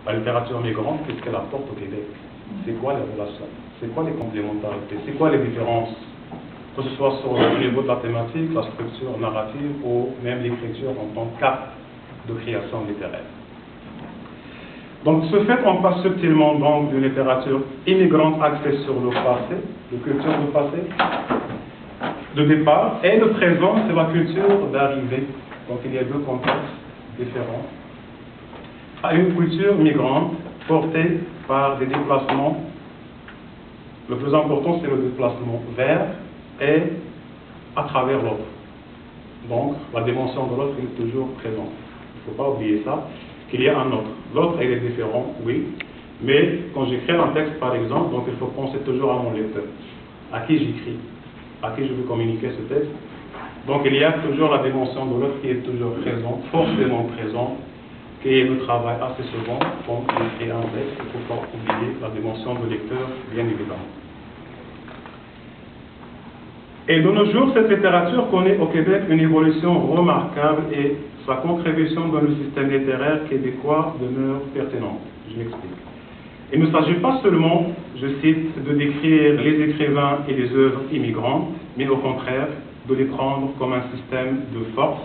La littérature migrante, qu'est-ce qu'elle apporte au Québec? C'est quoi les relations? C'est quoi les complémentarités? C'est quoi les différences? Que ce soit sur le niveau de la thématique, la structure narrative ou même l'écriture en tant qu'acte de création littéraire. Donc, ce fait, on passe subtilement donc d'une littérature immigrante axée sur le passé, de culture du passé, de départ, et le présent, c'est la culture d'arrivée. Donc, il y a deux contextes différents. À une culture migrante portée par des déplacements. Le plus important, c'est le déplacement vers et à travers l'autre. Donc, la dimension de l'autre est toujours présente. Il ne faut pas oublier ça, qu'il y a un autre. L'autre, il est différent, oui, mais quand j'écris un texte, par exemple, donc il faut penser toujours à mon lecteur, à qui j'écris, à qui je veux communiquer ce texte. Donc, il y a toujours la dimension de l'autre qui est toujours présente, forcément présente, qui est le travail assez souvent quand on écrit un texte. Il ne faut pas oublier la dimension de lecteur, bien évidemment. Et de nos jours, cette littérature connaît au Québec une évolution remarquable et sa contribution dans le système littéraire québécois demeure pertinente. Je m'explique. Il ne s'agit pas seulement, je cite, de décrire les écrivains et les œuvres immigrantes, mais au contraire, de les prendre comme un système de force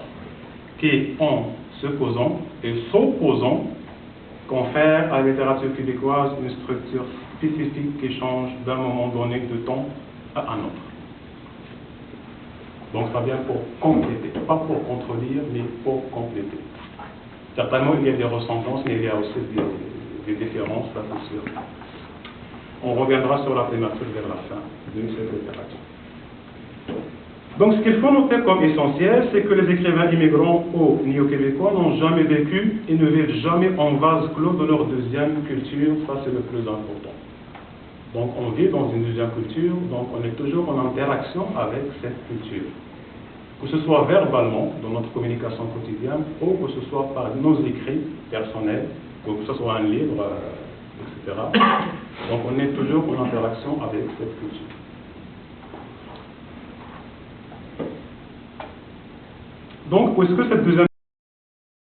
qui, en se posant et s'opposant, confère à la littérature québécoise une structure spécifique qui change d'un moment donné de temps à un autre. Donc ça vient pour compléter, pas pour contredire, mais pour compléter. Certainement, il y a des ressemblances, mais il y a aussi des différences, ça c'est sûr. On reviendra sur la thématique vers la fin de cette littérature. Donc ce qu'il faut noter comme essentiel, c'est que les écrivains immigrants ou néo-québécois n'ont jamais vécu et ne vivent jamais en vase clos de leur deuxième culture, ça c'est le plus important. Donc on vit dans une deuxième culture, donc on est toujours en interaction avec cette culture. Que ce soit verbalement, dans notre communication quotidienne, ou que ce soit par nos écrits personnels, que ce soit un livre, etc. Donc on est toujours en interaction avec cette culture. Donc, est-ce que cette deuxième